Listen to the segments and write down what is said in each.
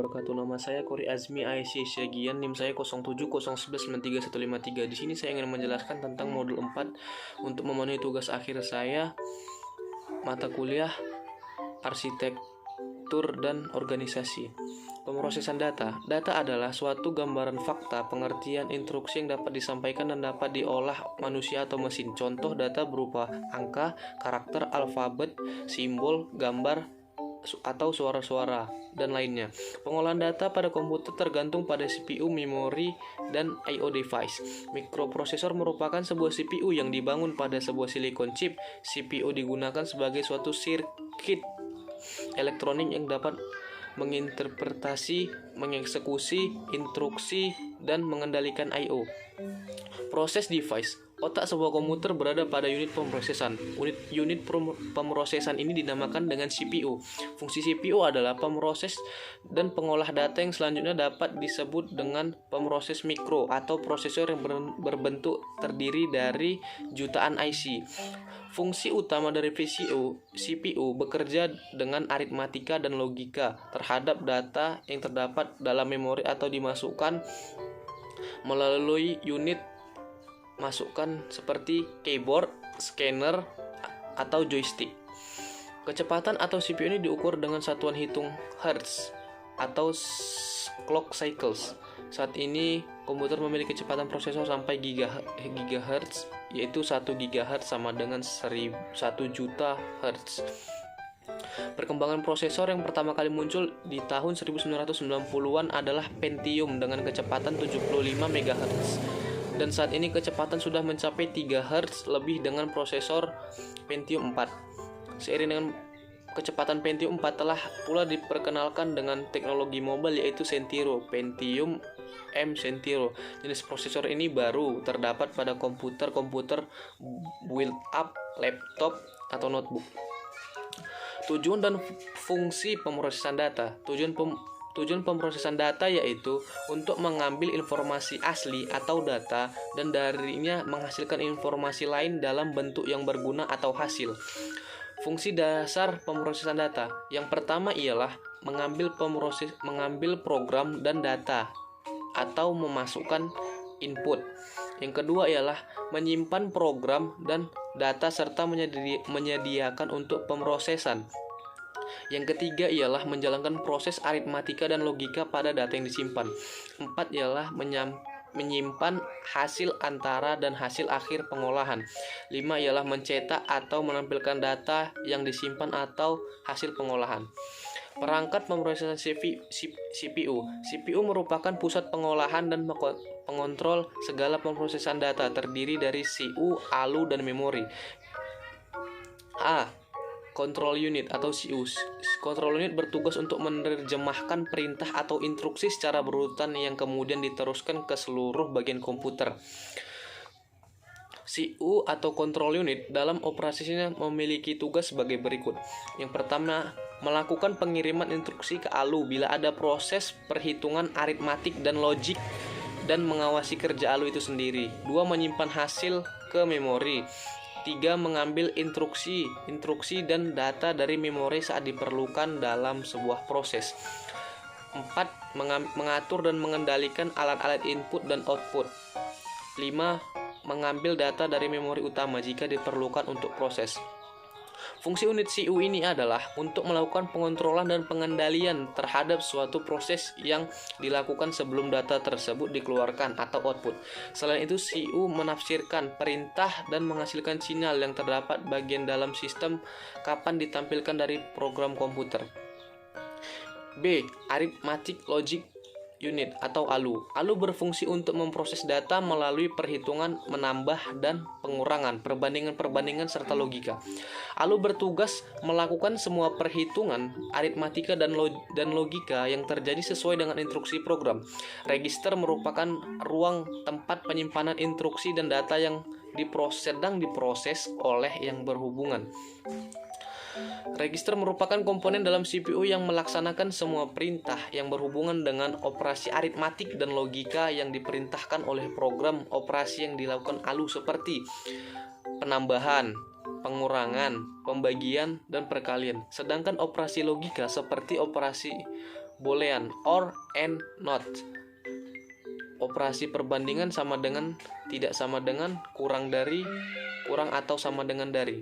Wabarakatuh. Nama saya Kori Azmi Aisyah Syagian, NIM saya 0701193153. Di sini saya ingin menjelaskan tentang modul 4 untuk memenuhi tugas akhir saya, mata kuliah Arsitektur dan Organisasi. Pemrosesan data. Data adalah suatu gambaran fakta, pengertian, instruksi yang dapat disampaikan dan dapat diolah manusia atau mesin. Contoh data berupa angka, karakter, alfabet, simbol, gambar, atau suara-suara, dan lainnya. Pengolahan data pada komputer tergantung pada CPU, memori, dan I/O device. Mikroprosesor merupakan sebuah CPU yang dibangun pada sebuah silikon chip. CPU digunakan sebagai suatu sirkuit elektronik yang dapat menginterpretasi, mengeksekusi instruksi, dan mengendalikan I/O. Proses device. Otak sebuah komputer berada pada unit pemrosesan. Unit pemrosesan ini dinamakan dengan CPU. Fungsi CPU adalah pemroses dan pengolah data yang selanjutnya dapat disebut dengan pemroses mikro atau prosesor yang berbentuk terdiri dari jutaan IC. Fungsi utama dari CPU bekerja dengan aritmatika dan logika terhadap data yang terdapat dalam memori atau dimasukkan melalui unit masukan seperti keyboard, scanner, atau joystick. Kecepatan atau CPU ini diukur dengan satuan hitung Hertz atau clock cycles. Saat ini komputer memiliki kecepatan prosesor sampai gigahertz, yaitu 1 GHz sama dengan 1 juta Hertz. Perkembangan prosesor yang pertama kali muncul di tahun 1990-an adalah Pentium dengan kecepatan 75 MHz. Dan saat ini kecepatan sudah mencapai 3 Hz lebih dengan prosesor Pentium 4. Seiring dengan kecepatan Pentium 4 telah pula diperkenalkan dengan teknologi mobile yaitu Centiro, Pentium M Centiro. Jenis prosesor ini baru terdapat pada komputer build-up, laptop, atau notebook. Tujuan dan fungsi pemrosesan data. Tujuan pemrosesan data yaitu untuk mengambil informasi asli atau data dan darinya menghasilkan informasi lain dalam bentuk yang berguna atau hasil. Fungsi dasar pemrosesan data. Yang pertama ialah mengambil program dan data atau memasukkan input. Yang kedua ialah menyimpan program dan data serta menyediakan untuk pemrosesan. Yang ketiga ialah menjalankan proses aritmatika dan logika pada data yang disimpan. 4 ialah menyimpan hasil antara dan hasil akhir pengolahan. 5 ialah mencetak atau menampilkan data yang disimpan atau hasil pengolahan. Perangkat pemrosesan CPU. CPU merupakan pusat pengolahan dan pengontrol segala pemrosesan data, terdiri dari CPU, ALU, dan memori. Control unit atau CU. Control unit bertugas untuk menerjemahkan perintah atau instruksi secara berurutan yang kemudian diteruskan ke seluruh bagian komputer. CU atau control unit dalam operasinya memiliki tugas sebagai berikut. Yang pertama, melakukan pengiriman instruksi ke ALU bila ada proses perhitungan aritmatik dan logik dan mengawasi kerja ALU itu sendiri. 2. Menyimpan hasil ke memori. 3. Mengambil instruksi dan data dari memori saat diperlukan dalam sebuah proses. 4. Mengatur dan mengendalikan alat-alat input dan output. 5. Mengambil data dari memori utama jika diperlukan untuk proses. Fungsi unit CU ini adalah untuk melakukan pengontrolan dan pengendalian terhadap suatu proses yang dilakukan sebelum data tersebut dikeluarkan atau output. Selain itu, CU menafsirkan perintah dan menghasilkan sinyal yang terdapat bagian dalam sistem kapan ditampilkan dari program komputer. B. Arithmetic Logic Unit atau ALU. ALU berfungsi untuk memproses data melalui perhitungan, menambah, dan pengurangan, perbandingan serta logika. ALU bertugas melakukan semua perhitungan, aritmatika, dan logika yang terjadi sesuai dengan instruksi program. Register merupakan ruang tempat penyimpanan instruksi dan data yang sedang diproses oleh yang berhubungan. Register merupakan komponen dalam CPU yang melaksanakan semua perintah yang berhubungan dengan operasi aritmatik dan logika yang diperintahkan oleh program operasi yang dilakukan ALU seperti penambahan, pengurangan, pembagian, dan perkalian. Sedangkan operasi logika seperti operasi Boolean, or and not. Operasi perbandingan sama dengan, tidak sama dengan, kurang dari, kurang atau sama dengan dari.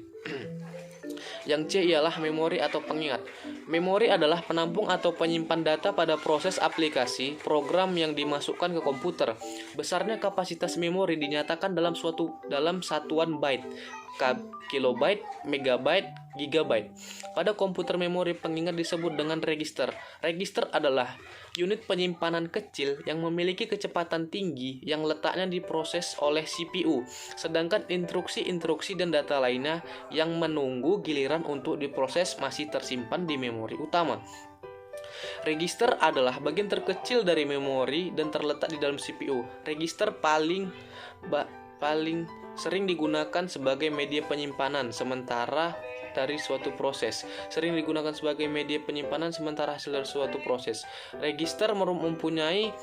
Yang C ialah memori atau pengingat. Memori adalah penampung atau penyimpan data pada proses aplikasi, program yang dimasukkan ke komputer. Besarnya kapasitas memori dinyatakan dalam satuan byte, kilobyte, megabyte, gigabyte. Pada komputer memori pengingat disebut dengan register. Register adalah unit penyimpanan kecil yang memiliki kecepatan tinggi yang letaknya diproses oleh CPU, sedangkan instruksi-instruksi dan data lainnya yang menunggu giliran untuk diproses masih tersimpan di memori utama. Register adalah bagian terkecil dari memori dan terletak di dalam CPU. Register paling sering digunakan sebagai media penyimpanan sementara hasil dari suatu proses. Register mempunyai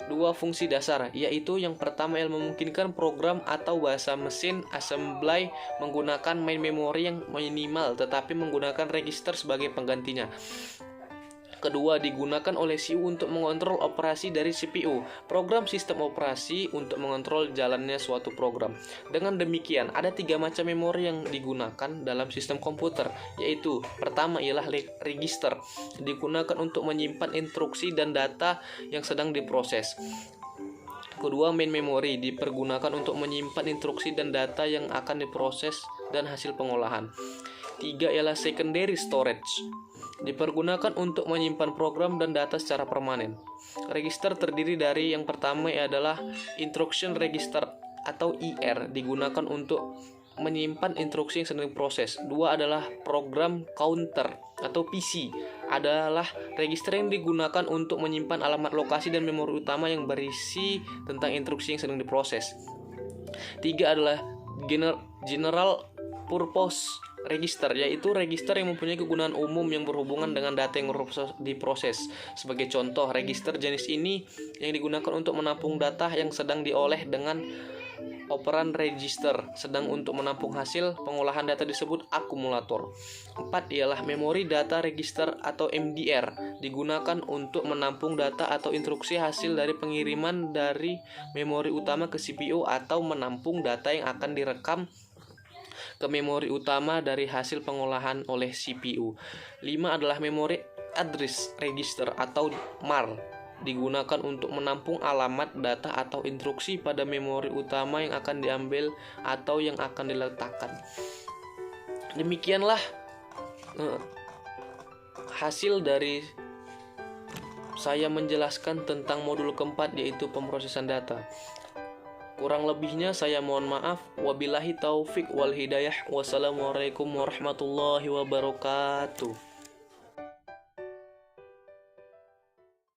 dua fungsi dasar, yaitu yang pertama yang memungkinkan program atau bahasa mesin assembly menggunakan main memori yang minimal tetapi menggunakan register sebagai penggantinya. Kedua, digunakan oleh CPU untuk mengontrol operasi dari CPU, program sistem operasi untuk mengontrol jalannya suatu program. Dengan demikian, ada 3 macam memori yang digunakan dalam sistem komputer, yaitu pertama ialah register, digunakan untuk menyimpan instruksi dan data yang sedang diproses. Kedua, main memory, dipergunakan untuk menyimpan instruksi dan data yang akan diproses dan hasil pengolahan. 3 ialah secondary storage, dipergunakan untuk menyimpan program dan data secara permanen. Register terdiri dari yang pertama adalah instruction register atau IR, digunakan untuk menyimpan instruksi yang sedang diproses. 2 adalah program counter atau PC, adalah register yang digunakan untuk menyimpan alamat lokasi dan memori utama yang berisi tentang instruksi yang sedang diproses. 3 adalah general purpose register, yaitu register yang mempunyai kegunaan umum yang berhubungan dengan data yang diproses. Sebagai contoh, register jenis ini yang digunakan untuk menampung data yang sedang dioleh dengan operan register, sedang untuk menampung hasil pengolahan data disebut akumulator. 4 ialah memory data register atau MDR, digunakan untuk menampung data atau instruksi hasil dari pengiriman dari memori utama ke CPU atau menampung data yang akan direkam ke memori utama dari hasil pengolahan oleh CPU. 5 adalah memory address register atau MAR, digunakan untuk menampung alamat, data atau instruksi pada memori utama yang akan diambil atau yang akan diletakkan. Demikianlah hasil dari saya menjelaskan tentang modul keempat, yaitu pemrosesan data. Kurang lebihnya saya mohon maaf. Wabillahi taufik wal hidayah. Wassalamualaikum warahmatullahi wabarakatuh.